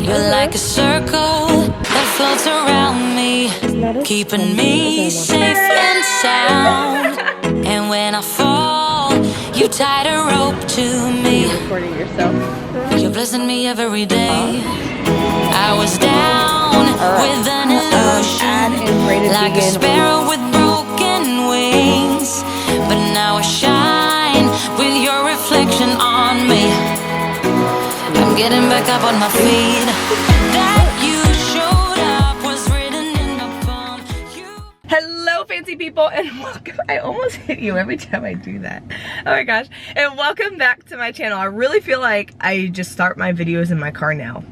You're like a circle that floats around me, keeping me safe and sound. And when I fall, you tied a rope to me. Recording yourself. You're blessing me every day. I was down with an illusion, like a sparrow with broken wings. But now I shine with your reflection on me. I'm getting back up on my feet. That you showed up was written in my palm. Hello, fancy people, and welcome. I almost hit you every time I do that. Oh my gosh. And welcome back to my channel. I really feel like I just start my videos in my car now.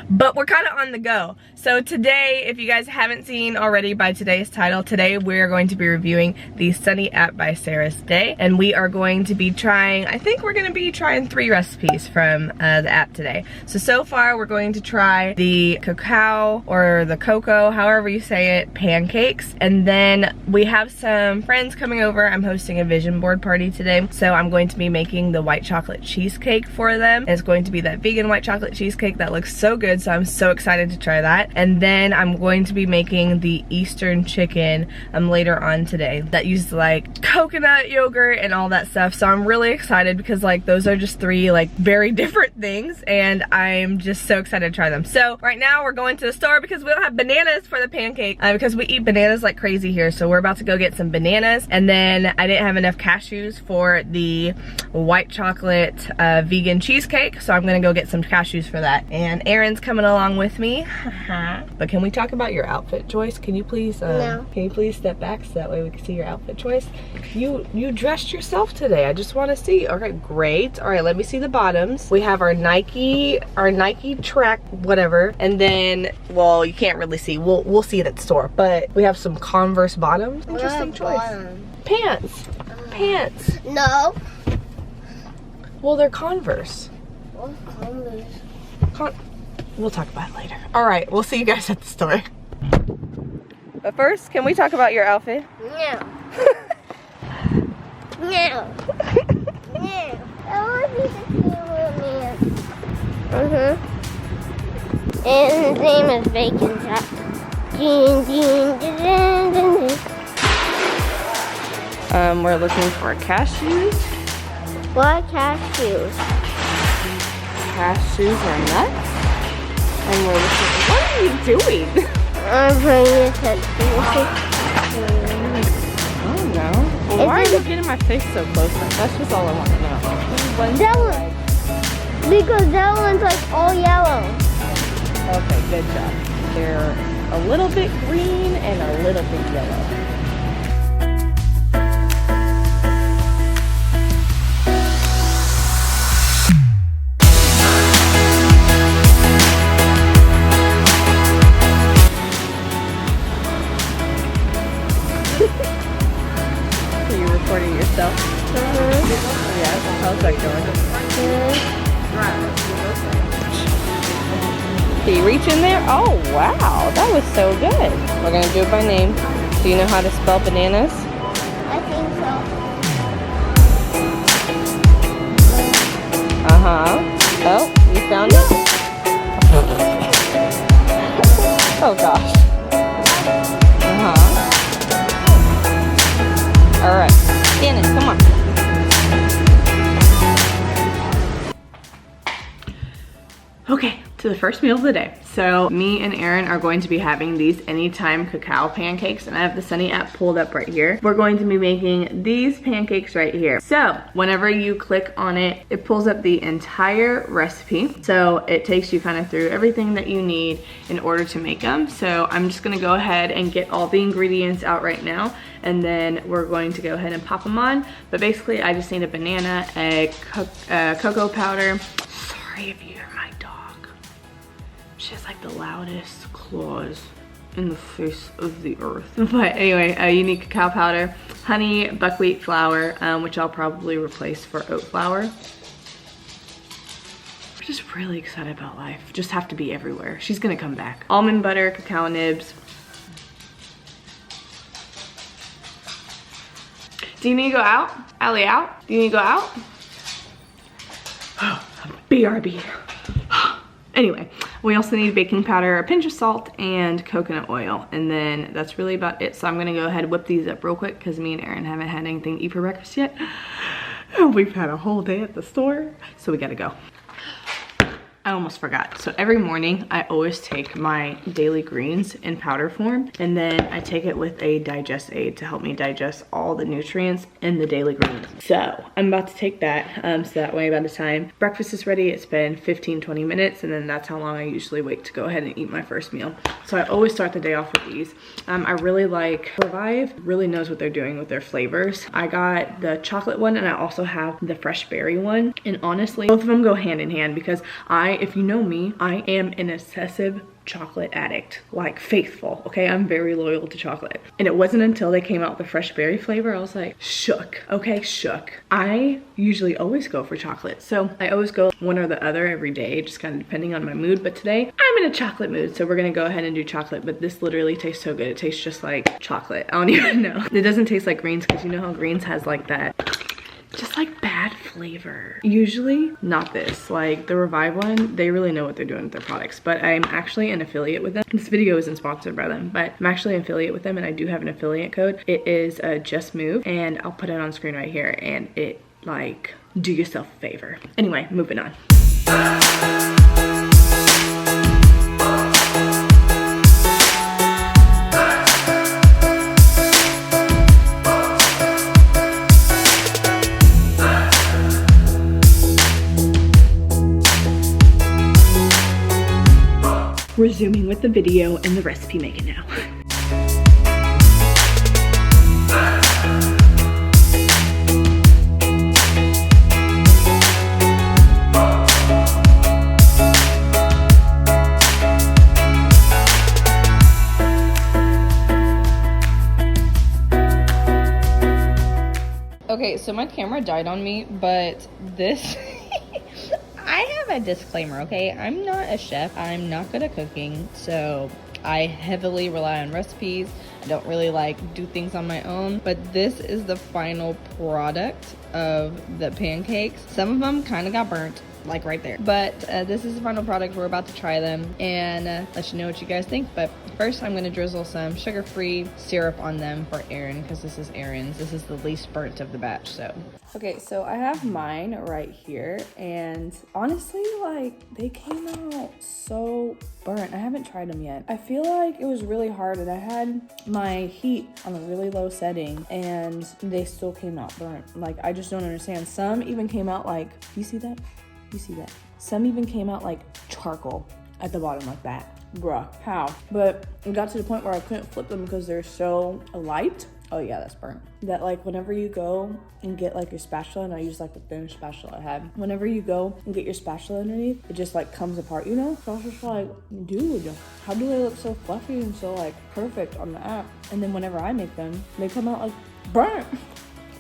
But we're kind of on the go. So today, if you guys haven't seen already by today's title, today we're going to be reviewing the SUNNEE app by Sarah's Day. And we are going to be trying, I think we're going to be trying 3 recipes from the app today. So far we're going to try the cacao or the cocoa, however you say it, pancakes. And then we have some friends coming over. I'm hosting a vision board party today. So I'm going to be making the white chocolate cheesecake for them. And it's going to be that vegan white chocolate cheesecake that looks so good. So I'm so excited to try that. And then I'm going to be making the Eastern chicken later on today that uses like coconut yogurt and all that stuff. So I'm really excited because like those are just 3 like very different things, and I'm just so excited to try them. So right now we're going to the store because we don't have bananas for the pancake because we eat bananas like crazy here. So we're about to go get some bananas, and then I didn't have enough cashews for the white chocolate vegan cheesecake, so I'm gonna go get some cashews for that. And Aaron's coming along with me. But can we talk about your outfit choice? Can you please no. Can you please step back so that way we can see your outfit choice? You dressed yourself today. I just want to see. Okay, great. All right, let me see the bottoms. We have our Nike track whatever, and then, well, you can't really see. We'll see it at the store. But we have some Converse bottoms. Interesting choice. Pants. Pants. No. Well, they're Converse. What Converse? We'll talk about it later. All right, we'll see you guys at the store. But first, can we talk about your outfit? No. No. No. I want to be the cameraman. And his name is Bacon Jack. We're looking for cashews. What cashews? Cashews are nuts. And we're looking, what are you doing? I'm playing attention. I don't know. Well, why are you getting my face so close? That's just all I want to know. That one. Because that one's like all yellow. Okay, good job. They're a little bit green and a little bit yellow. Recording yourself? Yeah, how's that going? Can you reach in there? Oh wow, that was so good. We're gonna do it by name. Do you know how to spell bananas? I think so. Oh, you found it? Oh gosh. Alright, scan it, come on. Okay, to the first meal of the day. So me and Aaron are going to be having these anytime cacao pancakes, and I have the SUNNEE app pulled up right here. We're going to be making these pancakes right here. So whenever you click on it, it pulls up the entire recipe. So it takes you kind of through everything that you need in order to make them. So I'm just gonna go ahead and get all the ingredients out right now, and then we're going to go ahead and pop them on. But basically I just need a banana, a cocoa powder. Sorry if you hear my dog. She has like the loudest claws in the face of the earth. But anyway, you need cacao powder, honey, buckwheat flour, which I'll probably replace for oat flour. We're just really excited about life. Just have to be everywhere. She's gonna come back. Almond butter, cacao nibs. Do you need to go out? Allie, out? Do you need to go out? BRB. Anyway, we also need baking powder, a pinch of salt, and coconut oil. And then that's really about it. So I'm gonna go ahead and whip these up real quick because me and Aaron haven't had anything to eat for breakfast yet. We've had a whole day at the store, so we gotta go. I almost forgot. So every morning I always take my daily greens in powder form, and then I take it with a digest aid to help me digest all the nutrients in the daily greens. So I'm about to take that so that way by the time breakfast is ready, it's been 15-20 minutes, and then that's how long I usually wait to go ahead and eat my first meal. So I always start the day off with these. I really like Revive, really knows what they're doing with their flavors. I got the chocolate one and I also have the fresh berry one, and honestly both of them go hand in hand because if you know me, I am an obsessive chocolate addict, like faithful, okay? I'm very loyal to chocolate. And it wasn't until they came out with the fresh berry flavor, I was like, shook, okay, shook. I usually always go for chocolate. So I always go one or the other every day, just kind of depending on my mood. But today I'm in a chocolate mood, so we're gonna go ahead and do chocolate. But this literally tastes so good. It tastes just like chocolate. I don't even know. It doesn't taste like greens because you know how greens has like that just like bad flavor. Usually not this, like the Revive one, they really know what they're doing with their products. But I'm actually an affiliate with them. This video isn't sponsored by them, but I'm actually an affiliate with them, and I do have an affiliate code. It is Just Move, and I'll put it on screen right here, and it, like, do yourself a favor. Anyway, moving on. Resuming with the video and the recipe making now. Okay, so my camera died on me, but this I have a disclaimer, okay? I'm not a chef. I'm not good at cooking, so I heavily rely on recipes. I don't really like do things on my own, but this is the final product of the pancakes. Some of them kind of got burnt, like right there. But this is the final product. We're about to try them and let you know what you guys think. But first, I'm gonna drizzle some sugar-free syrup on them for Aaron, because this is Aaron's. This is the least burnt of the batch, so. Okay, so I have mine right here, and honestly, like, they came out so burnt. I haven't tried them yet. I feel like it was really hard, and I had my heat on a really low setting, and they still came out burnt. Like, I just don't understand. Some even came out like, you see that? You see that? Some even came out like charcoal at the bottom like that. Bruh, how? But it got to the point where I couldn't flip them because they're so light. Oh yeah, that's burnt. That like whenever you go and get like your spatula, and I use like the thin spatula I had. Whenever you go and get your spatula underneath, it just like comes apart, you know? So I was just like, dude, how do they look so fluffy and so like perfect on the app? And then whenever I make them, they come out like burnt.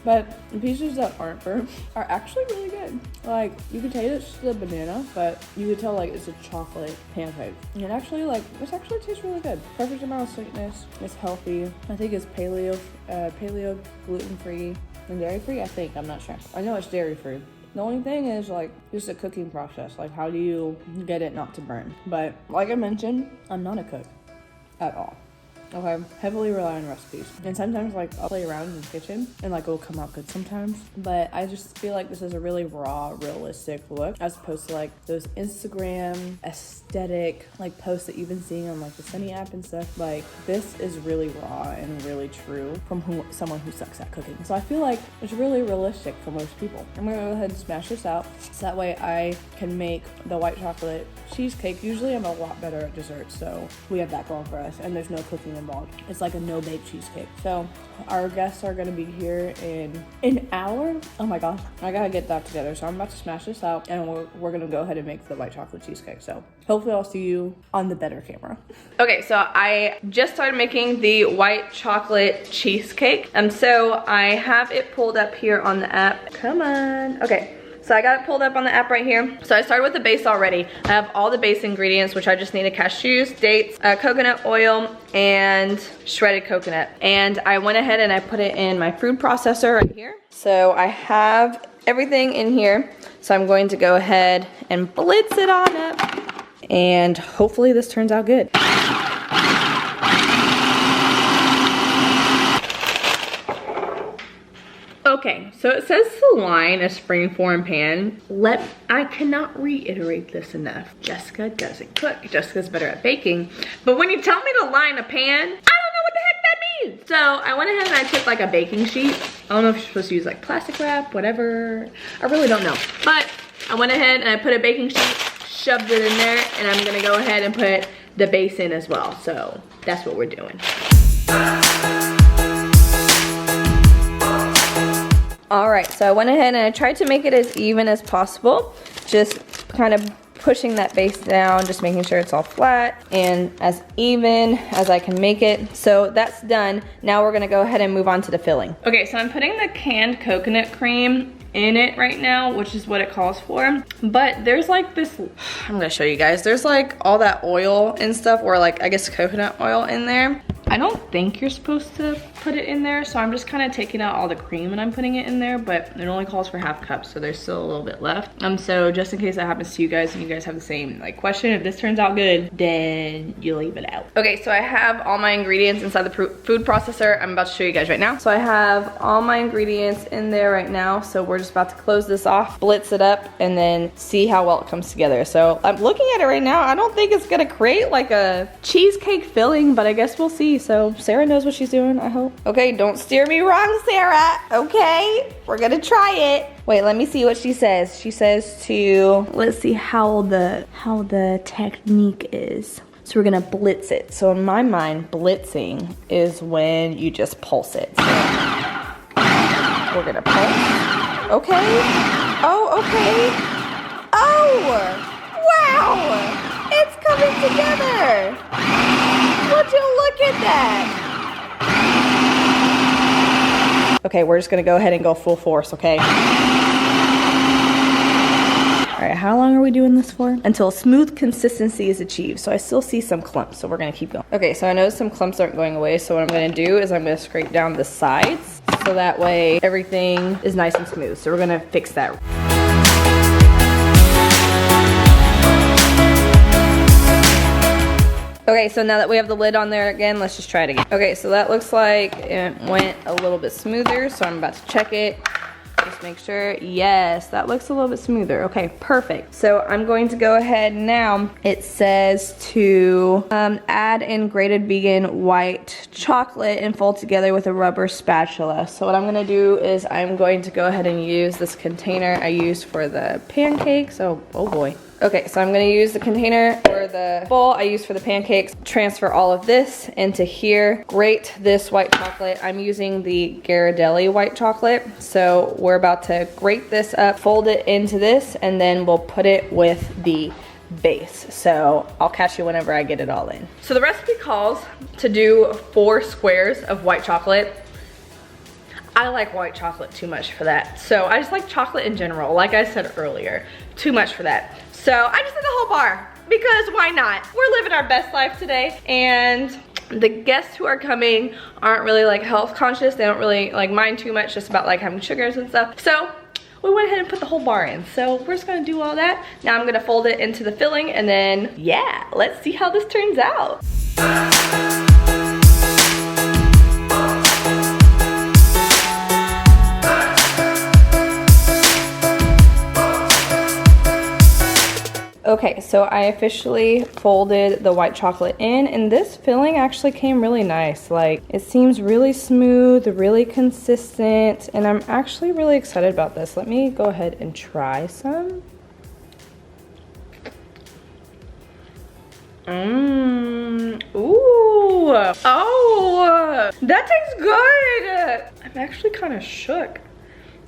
But the pieces that aren't burnt are actually really good. Like, you could taste it's the banana, but you could tell like it's a chocolate pancake. And it actually like, this actually tastes really good. Perfect amount of sweetness. It's healthy. I think it's paleo, gluten-free, and dairy-free, I think. I'm not sure. I know it's dairy-free. The only thing is like just a cooking process. Like, how do you get it not to burn? But like I mentioned, I'm not a cook at all. Okay, heavily rely on recipes. And sometimes like I'll play around in the kitchen and like it'll come out good sometimes. But I just feel like this is a really raw, realistic look as opposed to like those Instagram aesthetic like posts that you've been seeing on like the SUNNEE app and stuff. Like, this is really raw and really true from someone who sucks at cooking. So I feel like it's really realistic for most people. I'm gonna go ahead and smash this out so that way I can make the white chocolate cheesecake. Usually I'm a lot better at desserts, so we have that going for us, and there's no cooking involved. It's like a no-bake cheesecake. So our guests are gonna be here in an hour. Oh my gosh, I gotta get that together. So I'm about to smash this out, and we're gonna go ahead and make the white chocolate cheesecake. So hopefully I'll see you on the better camera. Okay, so I just started making the white chocolate cheesecake, and so I have it pulled up here on the app. Come on. Okay. So I got it pulled up on the app right here. So I started with the base already. I have all the base ingredients, which I just needed: cashews, dates, coconut oil, and shredded coconut. And I went ahead and I put it in my food processor right here. So I have everything in here. So I'm going to go ahead and blitz it on up. and hopefully this turns out good. Okay, so it says the line is springform pan. I cannot reiterate this enough. Jessica doesn't cook. Jessica's better at baking. But when you tell me to line a pan, I don't know what the heck that means. So I went ahead and I took like a baking sheet. I don't know if you're supposed to use like plastic wrap, whatever. I really don't know. But I went ahead and I put a baking sheet, shoved it in there, and I'm gonna go ahead and put the base in as well. So that's what we're doing. All right, so I went ahead and I tried to make it as even as possible. Just kind of pushing that base down, just making sure it's all flat and as even as I can make it. So that's done. Now we're gonna go ahead and move on to the filling. Okay, so I'm putting the canned coconut cream in it right now, which is what it calls for. But there's like this, I'm gonna show you guys. There's like all that oil and stuff, or like I guess coconut oil in there. I don't think you're supposed to put it in there, so I'm just kind of taking out all the cream and I'm putting it in there, but it only calls for ½ cup, so there's still a little bit left. So just in case that happens to you guys and you guys have the same like question, if this turns out good, then you leave it out. Okay, so I have all my ingredients inside the food processor. I'm about to show you guys right now. So I have all my ingredients in there right now, so we're just about to close this off, blitz it up, and then see how well it comes together. So I'm looking at it right now. I don't think it's gonna create like a cheesecake filling, but I guess we'll see. So Sarah knows what she's doing, I hope. Okay, don't steer me wrong, Sarah. Okay, we're gonna try it. Wait, let me see what she says. She says to, let's see how the technique is. So we're gonna blitz it. So in my mind, blitzing is when you just pulse it. So we're gonna pulse. Okay. Oh, okay. Oh, wow. It's coming together. Would you look at that? Okay, we're just gonna go ahead and go full force, okay? All right, how long are we doing this for? Until smooth consistency is achieved. So I still see some clumps, so we're gonna keep going. Okay, so I noticed some clumps aren't going away, so what I'm gonna do is I'm gonna scrape down the sides, so that way everything is nice and smooth. So we're gonna fix that. Okay, so now that we have the lid on there again, let's just try it again. Okay, so that looks like it went a little bit smoother, so I'm about to check it. Just make sure, yes, that looks a little bit smoother. Okay, perfect. So I'm going to go ahead now. It says to add in grated vegan white chocolate and fold together with a rubber spatula. So what I'm gonna do is I'm going to go ahead and use this container I used for the pancakes. Oh boy. Okay, so I'm gonna use the container or the bowl I used for the pancakes, transfer all of this into here, grate this white chocolate. I'm using the Ghirardelli white chocolate. So we're about to grate this up, fold it into this, and then we'll put it with the base. So I'll catch you whenever I get it all in. So the recipe calls to do 4 squares of white chocolate. I like white chocolate too much for that. So I just like chocolate in general, like I said earlier, too much for that. So I just did the whole bar because why not? We're living our best life today, and the guests who are coming aren't really like health conscious. They don't really like mind too much just about like having sugars and stuff. So we went ahead and put the whole bar in. So we're just gonna do all that. Now I'm gonna fold it into the filling, and then yeah, let's see how this turns out. Okay, so I officially folded the white chocolate in, and this filling actually came really nice. Like, it seems really smooth, really consistent, and I'm actually really excited about this. Let me go ahead and try some. Ooh, oh, that tastes good. I'm actually kind of shook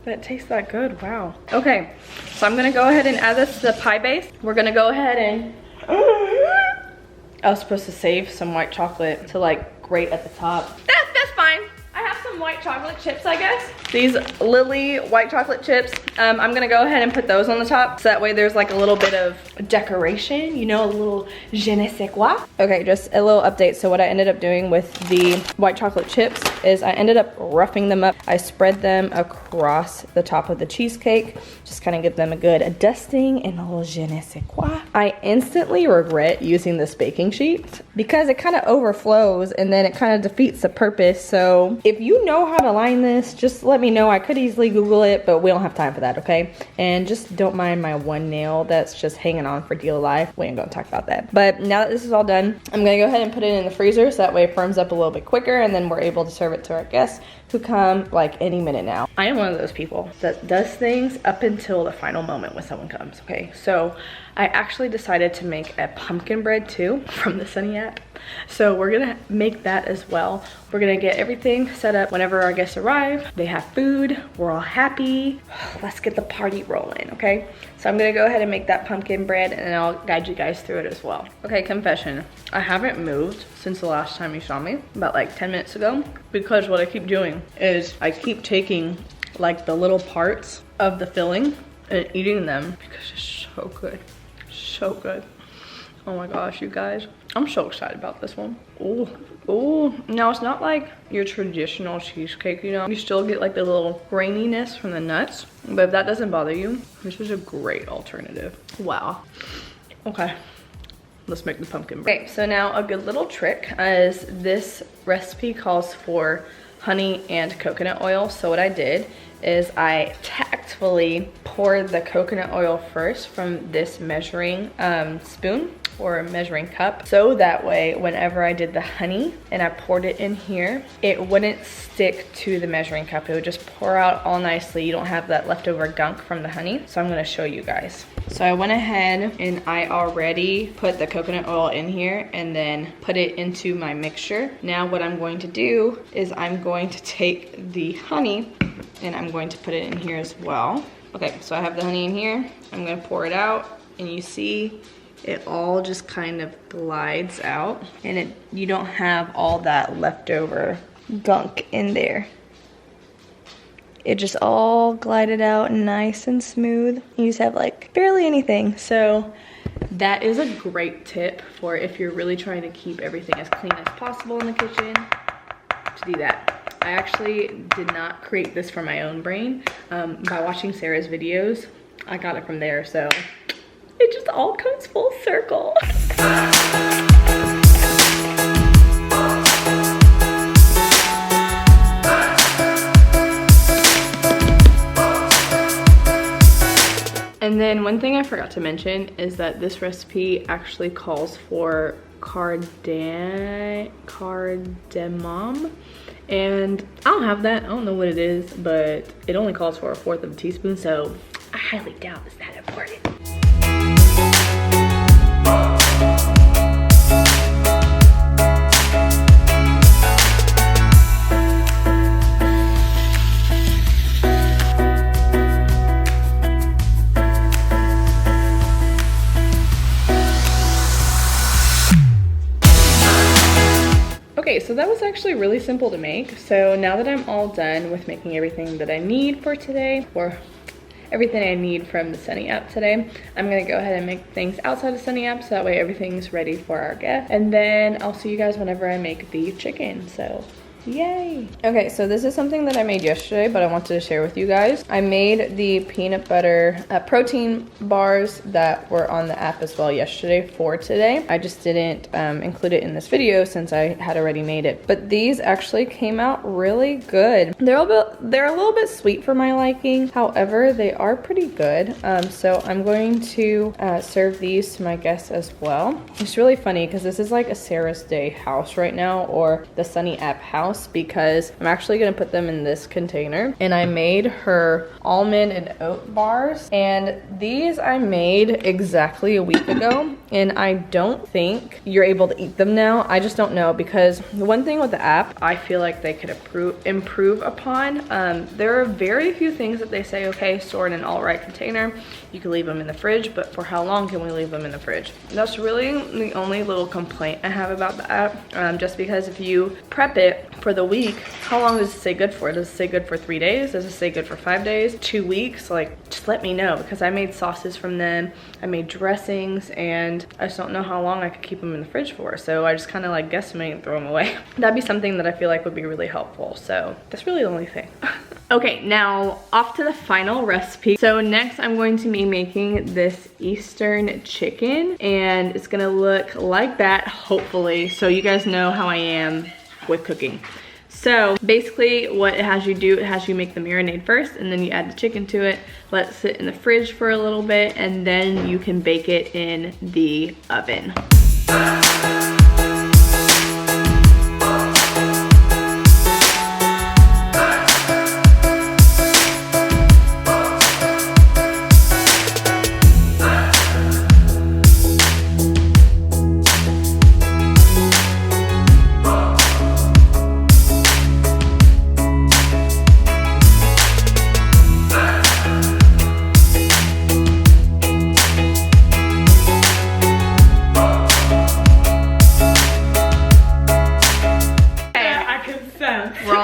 that it tastes that good. Wow. Okay, so I'm gonna go ahead and add this to the pie base. We're gonna go ahead and I was supposed to save some white chocolate to like grate at the top. That's fine. I have some white chocolate chips, I guess. these Lily white chocolate chips. I'm gonna go ahead and put those on the top so that way there's like a little bit of decoration, you know, a little je ne sais quoi. Okay, just a little update. So what I ended up doing with the white chocolate chips is I ended up roughing them up. I spread them across the top of the cheesecake, just kind of give them a good dusting and a little je ne sais quoi. I instantly regret using this baking sheet because it kind of overflows and then it kind of defeats the purpose. So if you know how to line this, just let me know. I could easily Google it, but we don't have time for that, okay? And just don't mind my one nail that's just hanging on for dear life. We ain't gonna talk about that. But now that this is all done, I'm gonna go ahead and put it in the freezer so that way it firms up a little bit quicker and then we're able to serve it to our guests who come like any minute now. I am one of those people that does things up until the final moment when someone comes, okay? So I actually decided to make a pumpkin bread too from the SUNNEE app. So we're gonna make that as well. We're gonna get everything set up whenever our guests arrive. They have food, we're all happy. Let's get the party rolling, okay? So I'm gonna go ahead and make that pumpkin bread and then I'll guide you guys through it as well. Okay, confession. I haven't moved since the last time you saw me, about like 10 minutes ago, because what I keep doing is I keep taking like the little parts of the filling and eating them because it's so good, so good. Oh my gosh, you guys. I'm so excited about this one. Oh, oh. Now it's not like your traditional cheesecake, you know. You still get like the little graininess from the nuts. But if that doesn't bother you, this is a great alternative. Wow. Okay, let's make the pumpkin bread. Okay, so now a good little trick is this recipe calls for honey and coconut oil. So what I did is I tactfully poured the coconut oil first from this measuring spoon or measuring cup, so that way whenever I did the honey and I poured it in here, it wouldn't stick to the measuring cup. It would just pour out all nicely. You don't have that leftover gunk from the honey. So I'm gonna show you guys. So I went ahead and I already put the coconut oil in here and then put it into my mixture. Now what I'm going to do is I'm going to take the honey and I'm going to put it in here as well. Okay, so I have the honey in here. I'm gonna pour it out and you see it all just kind of glides out and you don't have all that leftover gunk in there. It just all glided out nice and smooth. You just have like barely anything. So that is a great tip for if you're really trying to keep everything as clean as possible in the kitchen, to do that. I actually did not create this from my own brain. By watching Sarah's videos, I got it from there, so it just all comes full circle. And then one thing I forgot to mention is that this recipe actually calls for cardamom, and I don't have that. I don't know what it is, but it only calls for 1/4 teaspoon, so I highly doubt it's that important. Okay, so that was actually really simple to make. So now that I'm all done with making everything that I need for today, or everything I need from the SUNNEE app today, I'm gonna go ahead and make things outside the SUNNEE app so that way everything's ready for our guests. And then I'll see you guys whenever I make the chicken, so yay. Okay, so this is something that I made yesterday, but I wanted to share with you guys. I made the peanut butter protein bars that were on the app as well yesterday for today. I just didn't include it in this video since I had already made it. But these actually came out really good. They're a little bit sweet for my liking. However, they are pretty good. So I'm going to serve these to my guests as well. It's really funny because this is like a Sarah's Day house right now, or the SUNNEE app house, because I'm actually gonna put them in this container. And I made her almond and oat bars, and these I made exactly a week ago, and I don't think you're able to eat them now. I just don't know, because the one thing with the app I feel like they could improve upon, there are very few things that they say, okay, store in an all right container, you can leave them in the fridge, but for how long can we leave them in the fridge? That's really the only little complaint I have about the app, just because if you prep it for the week. How long does it say good for? Does it say good for 3 days? Does it say good for 5 days? 2 weeks? Like, just let me know, because I made sauces from them. I made dressings, and I just don't know how long I could keep them in the fridge for. So I just kind of like guesstimate and throw them away. That'd be something that I feel like would be really helpful. So that's really the only thing. Okay, now off to the final recipe. So next I'm going to be making this Eastern chicken, and it's gonna look like that, hopefully, so you guys know how I am with cooking. So basically what it has you do, it has you make the marinade first, and then you add the chicken to it, let it sit in the fridge for a little bit, and then you can bake it in the oven.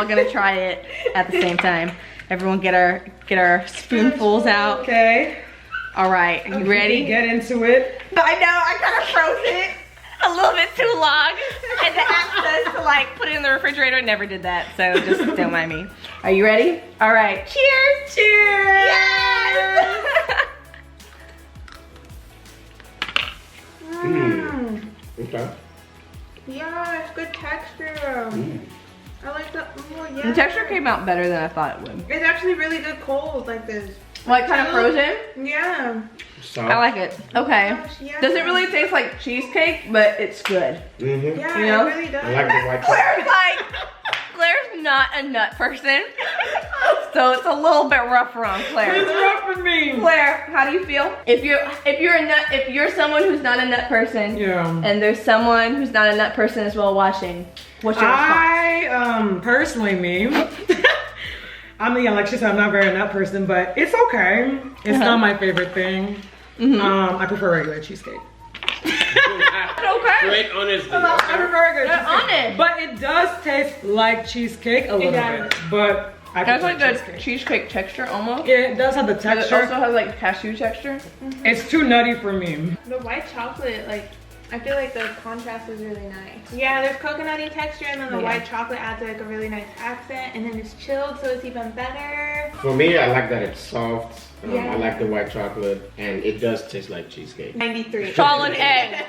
Gonna try it at the same time. Everyone get our spoonfuls out. Okay. All right, are you ready? Get into it. I know, I kind of froze it a little bit too long. And the app says to like put it in the refrigerator. Never did that, so just don't mind me. Are you ready? All right, cheers. Cheers. Yes. Okay. Yeah, it's good texture. I like the, oh yeah. The texture came out better than I thought it would. It's actually really good cold like this. Like kind of frozen? Yeah. Soft. I like it. Okay. Gosh, yeah. Does it really taste like cheesecake? But it's good. Mm-hmm. Yeah, You know? it really does. I like the white chocolate. Claire's not a nut person. So it's a little bit rougher on Claire. It's rough for me. Claire, how do you feel? If you're someone who's not a nut person, Yeah. and there's someone who's not a nut person as well watching, what's your response? Personally, me. I'm like she said, I'm not very a nut person, but it's okay. It's not my favorite thing. I prefer regular cheesecake. Okay. Great honesty. I prefer regular They're cheesecake. honest. But it does taste like cheesecake a little bit. But I That's prefer like cheesecake. the cheesecake texture almost. Yeah, it does have the But it texture. also has like cashew texture. It's too nutty for me. The white chocolate, like, I feel like the contrast is really nice. Yeah, there's coconutty texture, and then the Yeah. white chocolate adds like a really nice accent, and then it's chilled, so it's even better. For me, I like that it's soft. Yeah. I like the white chocolate, and it does taste like cheesecake. 93. Solid egg.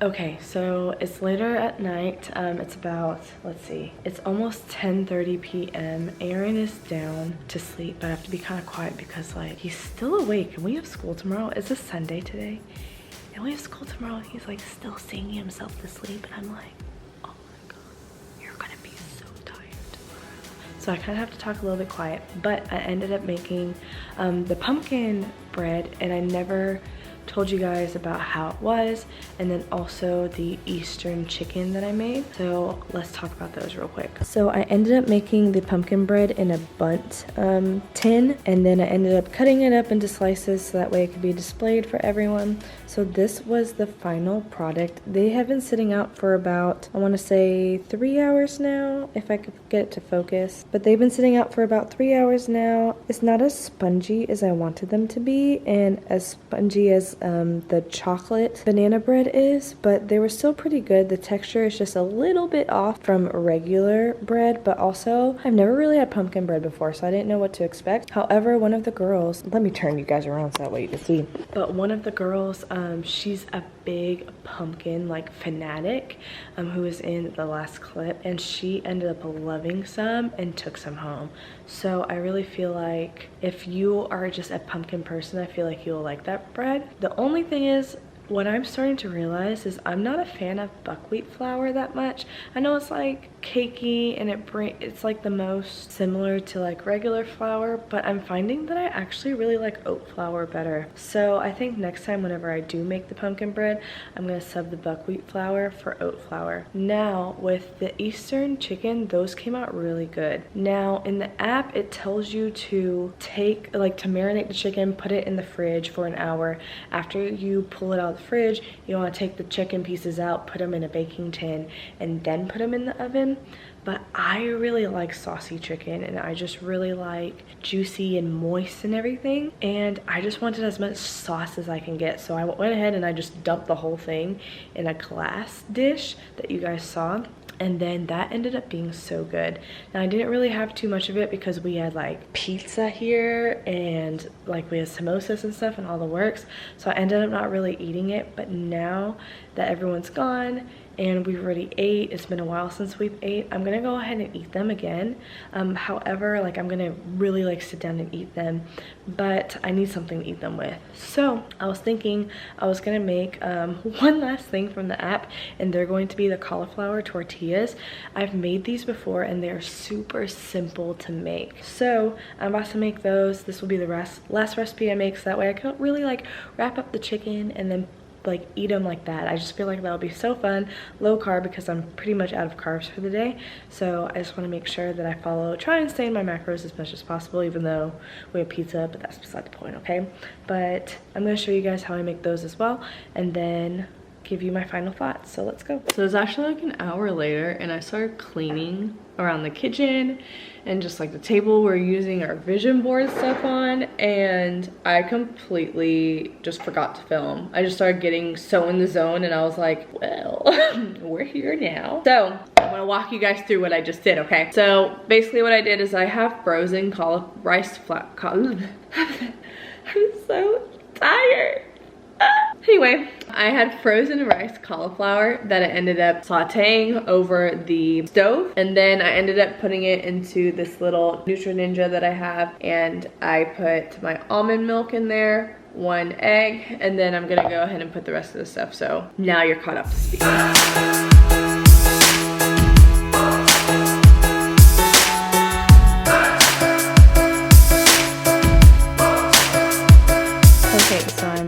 Okay, so it's later at night. It's about, let's see, it's almost 10:30 p.m. Aaron is down to sleep, but I have to be kind of quiet because like he's still awake and we have school tomorrow. It's a Sunday today. And we have school tomorrow and he's like still singing himself to sleep. And I'm like, oh my God, you're gonna be so tired tomorrow. So I kind of have to talk a little bit quiet, but I ended up making the pumpkin bread, and I never told you guys about how it was, and then also the Eastern chicken that I made. So let's talk about those real quick. So I ended up making the pumpkin bread in a bundt tin, and then I ended up cutting it up into slices so that way it could be displayed for everyone. So this was the final product. They have been sitting out for about, I want to say 3 hours now, if I could get it to focus. But they've been sitting out for about 3 hours now. It's not as spongy as I wanted them to be, and as spongy as the chocolate banana bread is, but they were still pretty good. The texture is just a little bit off from regular bread, but also I've never really had pumpkin bread before, so I didn't know what to expect. However, one of the girls, let me turn you guys around so that way you can see, but one of the girls, she's a big pumpkin like fanatic, who was in the last clip, and she ended up loving some and took some home. So I really feel like if you are just a pumpkin person, I feel like you'll like that bread. The only thing is, what I'm starting to realize is I'm not a fan of buckwheat flour that much. I know it's like cakey and it's like the most similar to like regular flour, but I'm finding that I actually really like oat flour better. So I think next time whenever I do make the pumpkin bread, I'm gonna sub the buckwheat flour for oat flour. Now with the Eastern chicken, those came out really good. Now in the app, it tells you to marinate the chicken, put it in the fridge for an hour. After you pull it out of the the fridge, you want to take the chicken pieces out, put them in a baking tin, and then put them in the oven. But I really like saucy chicken, and I just really like juicy and moist and everything. And I just wanted as much sauce as I can get. So I went ahead and I just dumped the whole thing in a glass dish that you guys saw. And then that ended up being so good. Now I didn't really have too much of it because we had like pizza here and like we had samosas and stuff and all the works. So I ended up not really eating it. But now that everyone's gone and we've already ate, it's been a while since we've ate, I'm gonna go ahead and eat them again. However, like I'm gonna really like sit down and eat them, but I need something to eat them with. So I was thinking I was gonna make one last thing from the app, and they're going to be the cauliflower tortillas. I've made these before and they're super simple to make. So I'm about to make those. This will be the last recipe I make, so that way I can really like wrap up the chicken and then like eat them like that. I just feel like that'll be so fun, low carb, because I'm pretty much out of carbs for the day. So I just want to make sure that I try and stay in my macros as much as possible, even though we have pizza, but that's beside the point, okay? But I'm going to show you guys how I make those as well, and then give you my final thoughts. So let's go. So it's actually like an hour later, and I started cleaning around the kitchen and just like the table we're using our vision board stuff on, and I completely just forgot to film. I just started getting so in the zone, and I was like, well, we're here now. So I'm gonna walk you guys through what I just did, okay? So basically what I did is I have frozen rice flour. I'm so tired. Anyway, I had frozen rice cauliflower that I ended up sauteing over the stove, and then I ended up putting it into this little Nutri Ninja that I have, and I put my almond milk in there, 1 egg, and then I'm gonna go ahead and put the rest of the stuff. So now you're caught up to speed.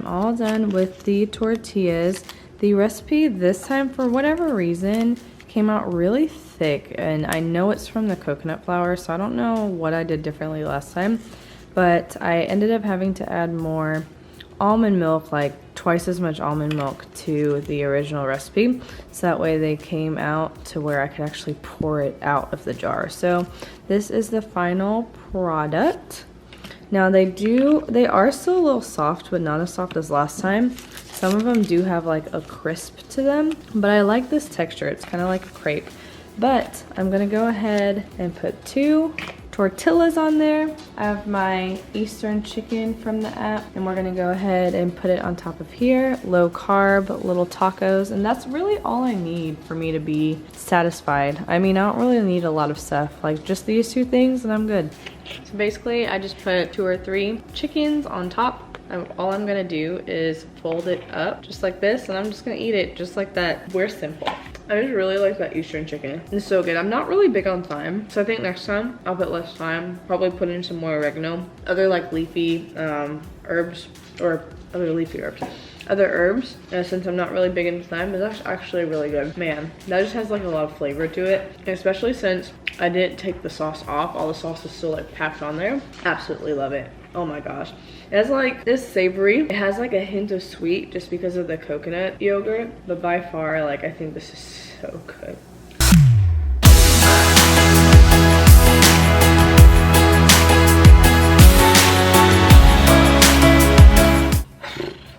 All done with the tortillas. The recipe this time, for whatever reason, came out really thick, and I know it's from the coconut flour, so I don't know what I did differently last time, but I ended up having to add more almond milk, like twice as much almond milk to the original recipe, so that way they came out to where I could actually pour it out of the jar. So this is the final product. Now they are still a little soft, but not as soft as last time. Some of them do have like a crisp to them, but I like this texture. It's kind of like a crepe. But I'm gonna go ahead and put 2 tortillas on there. I have my Eastern chicken from the app, and we're gonna go ahead and put it on top of here. Low carb, little tacos, and that's really all I need for me to be satisfied. I mean, I don't really need a lot of stuff, like just these 2 things and I'm good. So basically I just put 2 or 3 chickens on top. All I'm gonna do is fold it up just like this, and I'm just gonna eat it just like that. We're simple. I just really like that Eastern chicken. It's so good. I'm not really big on thyme, so I think next time I'll put less thyme. Probably put in some more oregano. Other like leafy herbs, or other leafy herbs. Other herbs, since I'm not really big into thyme, is actually really good. Man, that just has like a lot of flavor to it, and especially since I didn't take the sauce off. All the sauce is still like packed on there. Absolutely love it. Oh my gosh. It has like this savory. It has like a hint of sweet just because of the coconut yogurt, but by far, like, I think this is so good.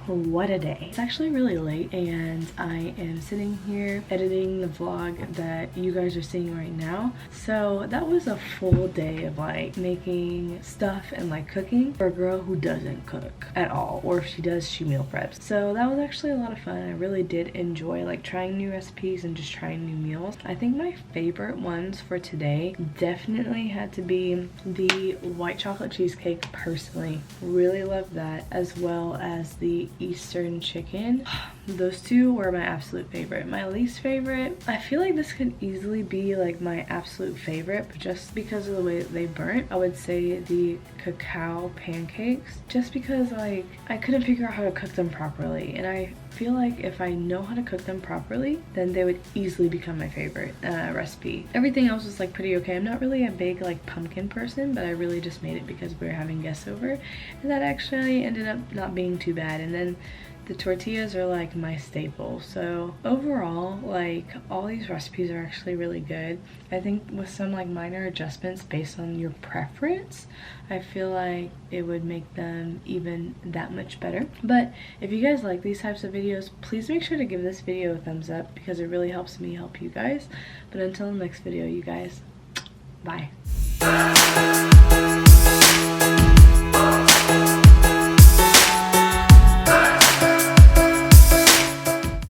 What a day. It's actually really late, and I am sitting here editing the vlog that you guys are seeing right now. So that was a full day of like making stuff and like cooking for a girl who doesn't cook at all, or if she does, she meal preps. So that was actually a lot of fun. I really did enjoy like trying new recipes and just trying new meals. I think my favorite ones for today definitely had to be the white chocolate cheesecake. Personally, really loved that, as well as the Eastern chicken. Those 2 were my absolute favorite. My least favorite, I feel like this could easily be like my absolute favorite, but just because of the way that they burnt, I would say the cacao pancakes, just because like I couldn't figure out how to cook them properly, and I feel like if I know how to cook them properly, then they would easily become my favorite recipe. Everything else was like pretty okay. I'm not really a big like pumpkin person, but I really just made it because we were having guests over, and that actually ended up not being too bad. And then The tortillas are like my staple. So overall, like all these recipes are actually really good. I think with some like minor adjustments based on your preference, I feel like it would make them even that much better. But if you guys like these types of videos, please make sure to give this video a thumbs up because it really helps me help you guys. But until the next video, you guys, bye.